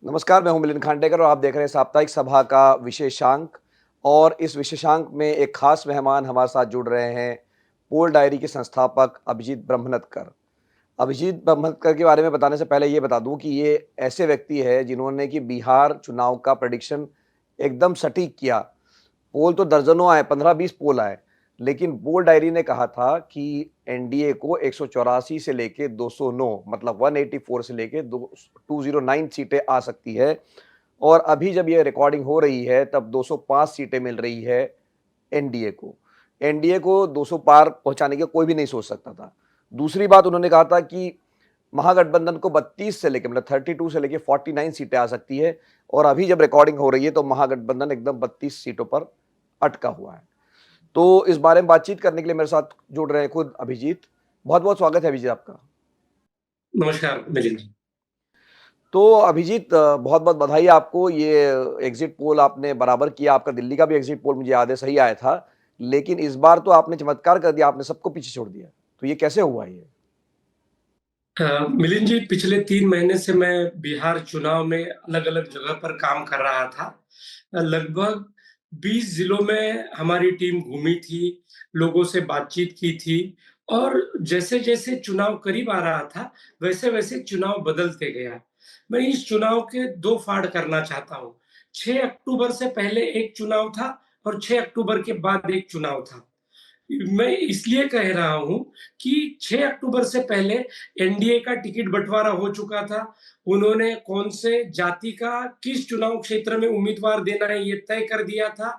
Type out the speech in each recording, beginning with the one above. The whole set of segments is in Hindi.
नमस्कार, मैं हूँ मिलिंद खांडेकर और आप देख रहे हैं साप्ताहिक सभा का विशेषांक। और इस विशेषांक में एक खास मेहमान हमारे साथ जुड़ रहे हैं, पोल डायरी के संस्थापक अभिजीत ब्रह्मनतकर। अभिजीत ब्रह्मनतकर के बारे में बताने से पहले ये बता दूँ कि ये ऐसे व्यक्ति हैं जिन्होंने कि बिहार चुनाव का प्रेडिक्शन एकदम सटीक किया। पोल तो दर्जनों आए, 15-20 पोल आए, लेकिन पोल डायरी ने कहा था कि एनडीए को 184 से लेके 209 मतलब 184 से लेके 209 सीटें आ सकती है। और अभी जब ये रिकॉर्डिंग हो रही है तब 205 सीटें मिल रही है एनडीए को। एनडीए को 200 पार पहुंचाने के कोई भी नहीं सोच सकता था। दूसरी बात उन्होंने कहा था कि महागठबंधन को 32 से लेके मतलब 32 से लेके 49 सीटें आ सकती है। और अभी जब रिकॉर्डिंग हो रही है तो महागठबंधन एकदम 32 सीटों पर अटका हुआ है। तो इस बारे में बातचीत करने के लिए मेरे साथ जुड़ रहे हैं खुद अभिजीत। बहुत-बहुत स्वागत है अभिजीत आपका। नमस्कार मिलिंद जी। तो अभिजीत बहुत-बहुत बधाई आपको। ये एग्ज़िट पोल आपने बराबर किया। आपका दिल्ली का भी एग्ज़िट पोल मुझे याद है सही आया था। लेकिन इस बार तो आपने चमत्कार कर दिया, आपने सबको पीछे छोड़ दिया। तो ये कैसे हुआ ये? मिलिंद जी, पिछले 3 महीने से मैं बिहार चुनाव में अलग-अलग जगह पर काम कर रहा था। लगभग 20 जिलों में हमारी टीम घूमी थी, लोगों से बातचीत की थी और जैसे-जैसे चुनाव करीब आ रहा था, वैसे-वैसे चुनाव बदलते गया। मैं इस चुनाव के 2 फाड़ करना चाहता हूँ। 6 अक्टूबर से पहले एक चुनाव था और 6 अक्टूबर के बाद एक चुनाव था। मैं इसलिए कह रहा हूँ कि 6 अक्टूबर से पहले एनडीए का टिकट बँटवारा हो चुका था। उन्होंने कौन से जाति का किस चुनाव क्षेत्र में उम्मीदवार देना है ये तय कर दिया था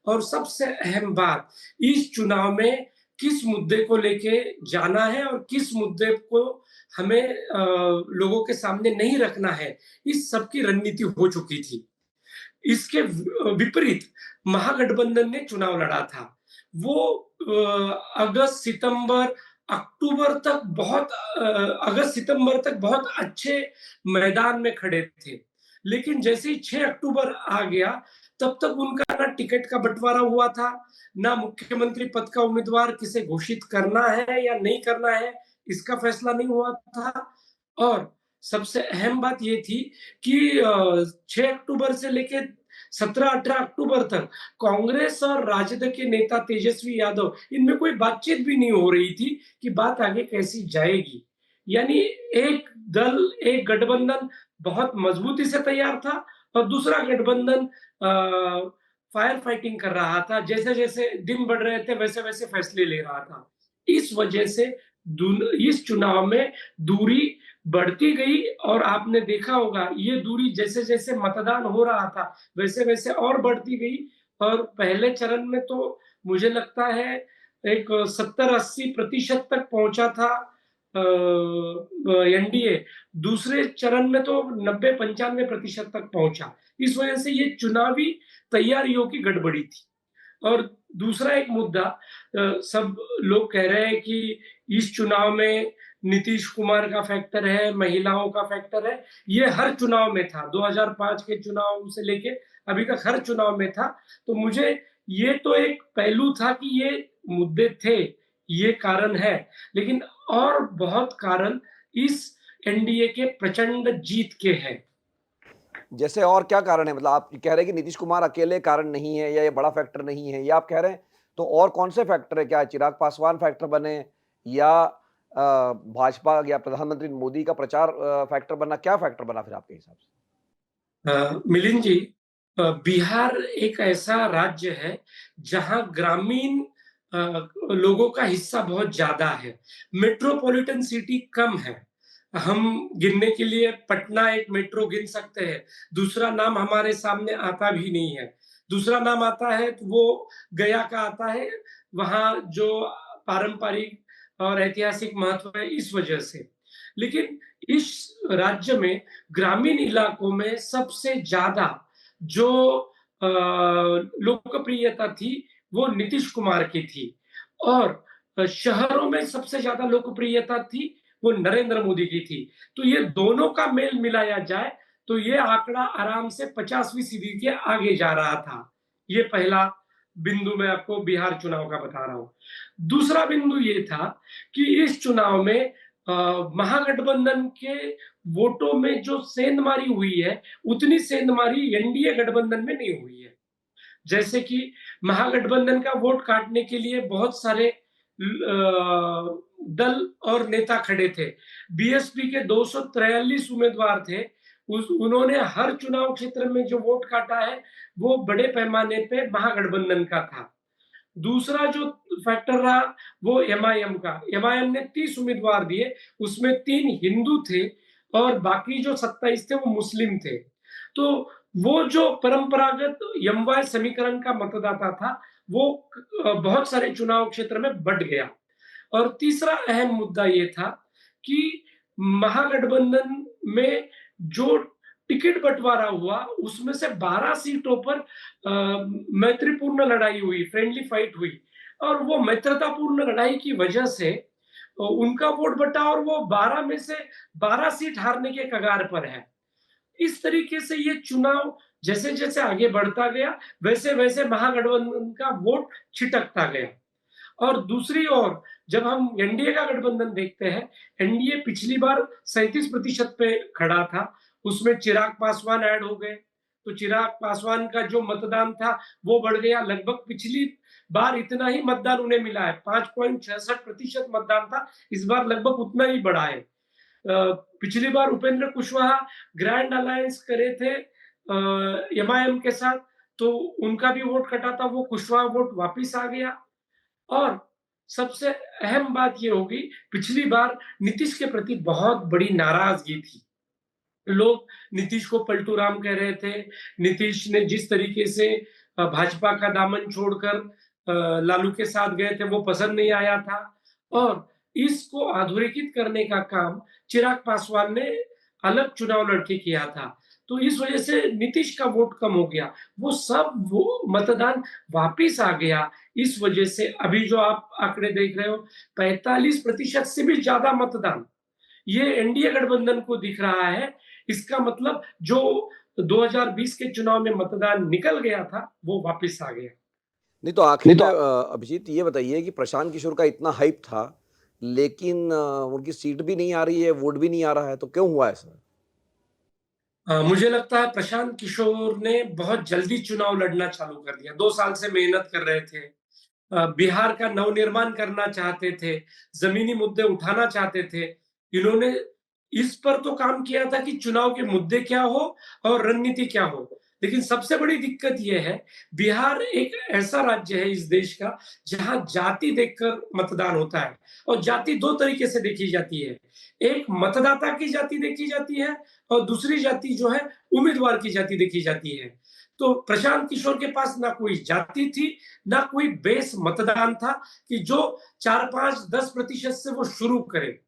और सबसे अहम बात, इस चुनाव में किस मुद्दे को लेके जाना है और किस मुद्दे को हमें लोगों के सामने नहीं रखना है, इस सब की रणनीति हो चुकी थी। इसके विपरीत महागठबंधन ने चुनाव लड़ा था। वो अगस्त, सितंबर, अक्टूबर तक अगस्त, सितंबर तक बहुत अच्छे मैदान में खड़े थे। लेकिन जैसे ही 6 अक्टूबर आ गया, तब तक उनका ना टिकट का बँटवारा हुआ था, ना मुख्यमंत्री पद का उम्मीदवार किसे घोषित करना है या नहीं करना है, इसका फैसला नहीं हुआ था। और सबसे अहम बात ये थी कि 6 अक्टूबर से लेके 17-18 अक्टूबर तक कांग्रेस और राजद के नेता तेजस्वी यादव इनमें कोई बातचीत भी नहीं हो रही थी कि बात आगे कैसी जाएगी। यानी एक दल, एक गठबंधन बहुत मजबूती से तैयार था और दूसरा गठबंधन फायर फाइटिंग कर रहा था। जैसे-जैसे दिन बढ़ रहे थे वैसे-वैसे फैसले ले रहा था। इस वजह से इस चुनाव में दूरी बढ़ती गई और आपने देखा होगा ये दूरी जैसे-जैसे मतदान हो रहा था, वैसे-वैसे और बढ़ती गई और पहले चरण में तो मुझे लगता है एक 70-80% तक पहुँचा था एनडीए। दूसरे चरण में तो 90-95% तक पहुँचा। इस वजह से ये चुनावी तैयारियों की गड़बड़ी थी। और दूसरा एक मुद्दा सब लोग कह रहे हैं कि इस चुनाव में नीतीश कुमार का फैक्टर है, महिलाओं का फैक्टर है। ये हर चुनाव में था, 2005 के चुनाव से लेके अभी तक हर चुनाव में था। तो मुझे ये तो एक पहलू था कि ये मुद्दे थे, ये कारण है। लेकिन और बहुत कारण इस एनडीए के प्रचंड जीत के हैं। जैसे और क्या कारण है? मतलब आप कह रहे हैं कि नीतीश कुमार अकेले कारण नहीं है या ये बड़ा फैक्टर नहीं है, ये आप कह रहे हैं? तो और कौन से फैक्टर है? क्या चिराग पासवान फैक्टर बने या भाजपा या प्रधानमंत्री मोदी का प्रचार फैक्टर बना? क्या फैक्टर बना फिर आपके हिसाब से? मिलिंद जी, बिहार एक ऐसा राज्य है जहाँ ग्रामीण लोगों का हिस्सा बहुत ज़्यादा है। मेट्रोपॉलिटन सिटी कम है। हम गिनने के लिए पटना एक मेट्रो गिन सकते हैं, दूसरा नाम हमारे सामने आता भी नहीं है। दूसरा नाम आता है तो वो गया का आता है, वहाँ जो पारंपरिक और ऐतिहासिक महत्व है इस वजह से। लेकिन इस राज्य में ग्रामीण इलाकों में सबसे ज़्यादा जो लोकप्रियता थी, वो नीतीश कुमार की थी और शहरों में सबसे ज़्यादा लोकप्रियता थी, वो नरेंद्र मोदी की थी। तो ये दोनों का मेल मिलाया जाए, तो ये आंकड़ा आराम से 50वीं के आगे जा रहा था। ये पहला बिंदु मैं आपको बिहार चुनाव का बता रहा हूँ। दूसरा बिंदु ये था कि इस चुनाव में महागठबंधन के वोटों में जो सेंधमारी हुई है, उतनी सेंधमारी एनडीए गठबंधन में नहीं हुई है। जैसे कि महागठबंधन का वोट काटने के लिए बहुत सारे दल और नेता खड़े थे। बीएसपी के 243 उम्मीदवार थे। उन्होंने हर चुनाव क्षेत्र में जो वोट काटा है, वो बड़े पैमाने पे महागठबंधन का था। दूसरा जो फैक्टर रहा वो एमआईएम का। एमआईएम ने 30 उम्मीदवार दिए, उसमें 3 हिंदू थे और बाकी जो 27 थे वो मुस्लिम थे। तो वो जो परंपरागत यमवाय समीकरण का मतदाता था, वो बहुत सारे चुनाव क्षेत्र में बँट गया। और तीसरा अहम मुद्दा ये था कि महागठबंधन में जो टिकट बँटवारा हुआ, उसमें से 12 सीटों पर मैत्रीपूर्ण लड़ाई हुई, फ्रेंडली फाइट हुई और वो मित्रतापूर्ण लड़ाई की वजह से उनका वोट बँटा और वो 12 में से 12 सीट हारने के कगार पर है। इस तरीके से ये चुनाव जैसे-जैसे आगे बढ़ता गया, वैसे-वैसे महागठबंधन का वोट छिटकता गया। और दूसरी ओर जब हम एनडीए का गठबंधन देखते हैं, एनडीए पिछली बार 37% पे खड़ा था, उसमें चिराग पासवान ऐड हो गए, तो चिराग पासवान का जो मतदान था, वो बढ़ गया। लगभग पिछली बार इतना ही मतदान उन्हें मिला है, 5.66% मतदान था, इस बार लगभग उतना ही बढ़ा है। पिछली बार उपेंद्र कुशवाहा ग्रैंड अलायंस करे थे एमआईएम के साथ, तो उनका भी वोट कटा था, वो कुशवाहा वोट वापिस आ गया। और सबसे अहम बात ये होगी, पिछली बार नीतीश के प्रति बहुत बड़ी नाराज़गी थी। लोग नीतीश को पलटू राम कह रहे थे। नीतीश ने जिस तरीके से भाजपा का दामन छोड़कर लालू के साथ गए थे, वो पसंद नहीं आया था और इसको अधोरेखित करने का काम चिराग पासवान ने अलग चुनाव लड़के किया था। तो इस वजह से नीतीश का वोट कम हो गया। वो मतदान वापिस आ गया। इस वजह से अभी जो आप आंकड़े देख रहे हो, 45% से भी ज़्यादा मतदान ये एनडीए गठबंधन को दिख रहा है। इसका मतलब जो 2020 के चुनाव में मतदान निकल गया था, वो वापिस आ गया। नहीं तो आखिरी में अभिजीत ये बताइए कि प्रशांत किशोर का इतना हाइप था, लेकिन उनकी सीट भी नहीं आ रही है, वोट भी नहीं आ रहा है, तो क्यों हुआ ऐसा? मुझे लगता है प्रशांत किशोर ने बहुत जल्दी चुनाव लड़ना चालू कर दिया। 2 साल से मेहनत कर रहे थे। बिहार का नवनिर्माण करना चाहते थे, ज़मीनी मुद्दे उठाना चाहते थे। इन्होंने इस पर तो काम किया था कि चुनाव के मुद्दे क्या हो और रणनीति क्या हो। लेकिन सबसे बड़ी दिक्कत ये है, बिहार एक ऐसा राज्य है इस देश का, जहाँ जाति देखकर मतदान होता है और जाति 2 तरीके से देखी जाती है। एक मतदाता की जाति देखी जाती है और दूसरी जाति जो है, उम्मीदवार की जाति देखी जाती है। तो प्रशांत किशोर के पास ना कोई जाति थी, ना कोई बेस मतदान था कि जो 4, 5, 10% से वो शुरू करे।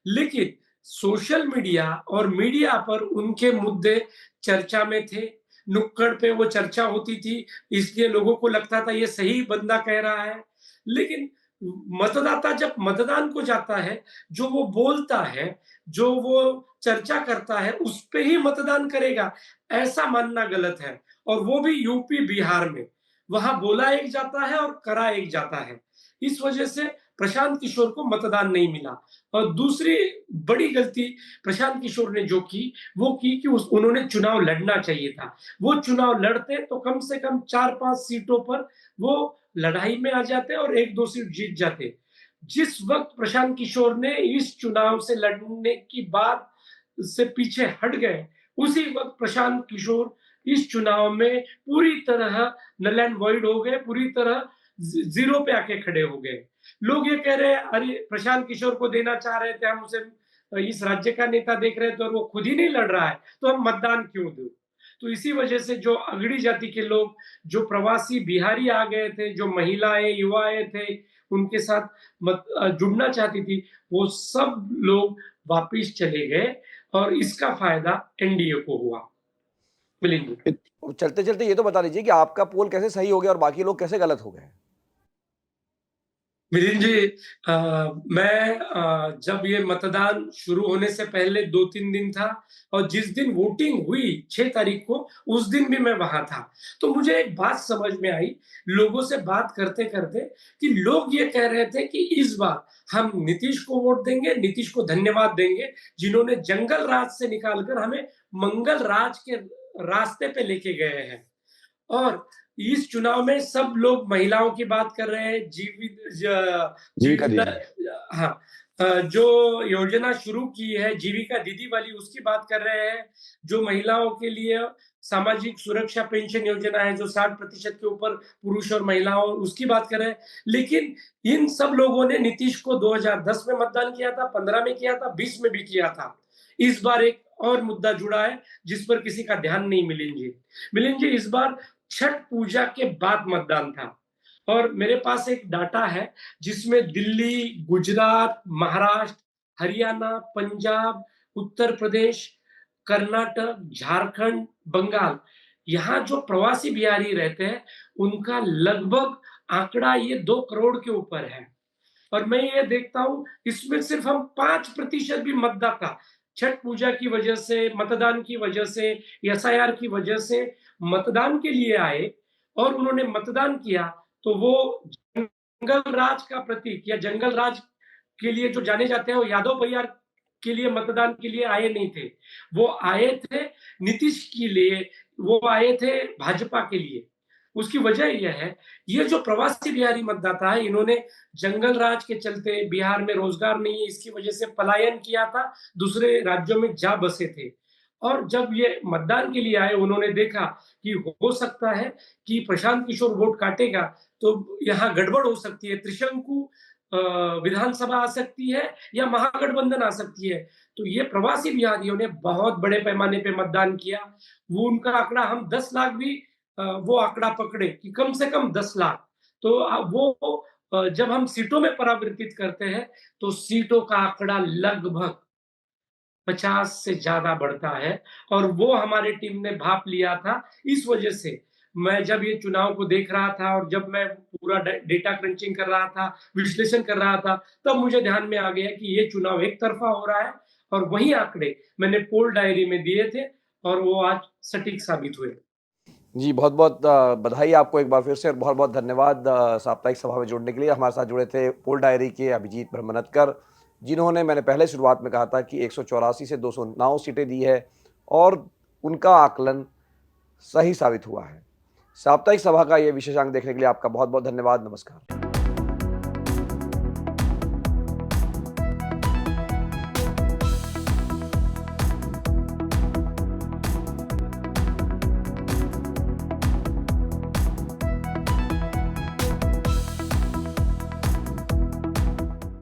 लेकिन सोशल मीडिया और मीडिया पर उनके मुद्दे चर्चा में थे, नुक्कड़ पे वो चर्चा होती थी, इसलिए लोगों को लगता था ये सही बंदा कह रहा है। लेकिन मतदाता जब मतदान को जाता है, जो वो बोलता है, जो वो चर्चा करता है, उस पे ही मतदान करेगा, ऐसा मानना गलत है और वो भी यूपी, बिहार में। वहाँ बोला एक जाता है और करा एक जाता है। इस वजह से प्रशांत किशोर को मतदान नहीं मिला। और दूसरी बड़ी गलती प्रशांत किशोर ने जो की, वो की कि उन्होंने चुनाव लड़ना चाहिए था। वो चुनाव लड़ते तो कम से कम 4-5 सीटों पर वो लड़ाई में आ जाते और 1-2 सीट जीत जाते। जिस वक़्त प्रशांत किशोर ने इस चुनाव से लड़ने की बात से पीछे हट गए, उसी वक़्त प्रशांत किशोर इस चुनाव में पूरी तरह नल एंड वॉइड हो गए, पूरी तरह ज़ीरो पे आके खड़े हो गए। लोग ये कह रहे हैं, अरे प्रशांत किशोर को देना चाह रहे थे, हम उसे इस राज्य का नेता देख रहे थे और वो खुद ही नहीं लड़ रहा है, तो हम मतदान क्यों दें? तो इसी वजह से जो अगड़ी जाति के लोग, जो प्रवासी बिहारी आ गए थे, जो महिलाएँ, युवाएँ थे, उनके साथ जुड़ना चाहती थी, वो सब लोग वापिस चले गए और इसका फ़ायदा एनडीए को हुआ। मिलिंद। चलते-चलते ये तो बता दीजिए कि आपका पोल कैसे सही हो गया और बाकी लोग कैसे गलत हो गए? मिलिंद जी, मैं जब ये मतदान शुरू होने से पहले 2-3 दिन था और जिस दिन वोटिंग हुई 6 तारीख को, उस दिन भी मैं वहाँ था। तो मुझे एक बात समझ में आई, लोगों से बात करते-करते, कि लोग ये कह रहे थे कि इस बार हम नीतीश को वोट देंगे, नीतीश को धन्यवाद देंगे, जिन्होंने जंगल राज से निकाल कर हमें मंगल राज के रास्ते पे लेके गए हैं। और इस चुनाव में सब लोग महिलाओं की बात कर रहे हैं, जीविका जीविका दीदी। हाँ, जो योजना शुरू की है जीविका दीदी वाली, उसकी बात कर रहे हैं। जो महिलाओं के लिए सामाजिक सुरक्षा पेंशन योजना है, जो 60% के ऊपर पुरुष और महिलाओं, उसकी बात कर रहे हैं। लेकिन इन सब लोगों ने नीतीश को 2010 में मतदान किया था, 15 में किया था, 20 में भी किया था। इस बार एक और मुद्दा जुड़ा है, जिस पर किसी का ध्यान नहीं, मिलिंद जी। मिलिंद जी, इस बार छठ पूजा के बाद मतदान था और मेरे पास एक डाटा है, जिसमें दिल्ली, गुजरात, महाराष्ट्र, हरियाणा, पंजाब, उत्तर प्रदेश, कर्नाटक, झारखंड, बंगाल, यहाँ जो प्रवासी बिहारी रहते हैं, उनका लगभग आंकड़ा ये 2 करोड़ के ऊपर है। और मैं ये देखता हूँ, इसमें सिर्फ हम 5% भी मतदाता छठ पूजा की वजह से, मतदान की वजह से, एसआईआर की वजह से मतदान के लिए आए और उन्होंने मतदान किया, तो वो जंगल राज का प्रतीक या जंगल राज के लिए जो जाने जाते हैं, वो यादव परिवार के लिए मतदान के लिए आए नहीं थे। वो आए थे नीतीश के लिए, वो आए थे भाजपा के लिए। उसकी वजह यह है, ये जो प्रवासी बिहारी मतदाता है, इन्होंने जंगल राज के चलते, बिहार में रोजगार नहीं है, इसकी वजह से पलायन किया था, दूसरे राज्यों में जा बसे थे। और जब ये मतदान के लिए आए, उन्होंने देखा कि हो सकता है कि प्रशांत किशोर वोट काटेगा, तो यहाँ गड़बड़ हो सकती है, त्रिशंकु अ, विधानसभा आ सकती है या महागठबंधन आ सकती है। तो ये प्रवासी बिहारियों ने बहुत बड़े पैमाने पे मतदान किया। वो उनका आंकड़ा, हम 10 लाख भी वो आंकड़ा पकड़े कि कम से कम 10 लाख। तो वो जब हम सीटों में परावर्तित करते हैं, तो सीटों का आंकड़ा लगभग 50 से ज़्यादा बढ़ता है और वो हमारी टीम ने भाँप लिया था। इस वजह से मैं जब ये चुनाव को देख रहा था और जब मैं पूरा डेटा क्रंचिंग कर रहा था, विश्लेषण कर रहा था, तब मुझे ध्यान में आ गया कि ये चुनाव एक तरफ़ा हो रहा है और वही आंकड़े मैंने पोल डायरी में दिए थे और वो आज सटीक साबित हुए। जी, बहुत-बहुत बधाई आपको एक बार फिर से और बहुत-बहुत धन्यवाद साप्ताहिक सभा में जुड़ने के लिए। हमारे साथ जुड़े थे पोल डायरी के अभिजीत ब्रह्मनटकर, जिन्होंने, मैंने पहले शुरुआत में कहा था कि 184 से 209 सीटें दी है और उनका आकलन सही साबित हुआ है। साप्ताहिक सभा का ये विशेषांक देखने के लिए आपका बहुत-बहुत धन्यवाद। नमस्कार।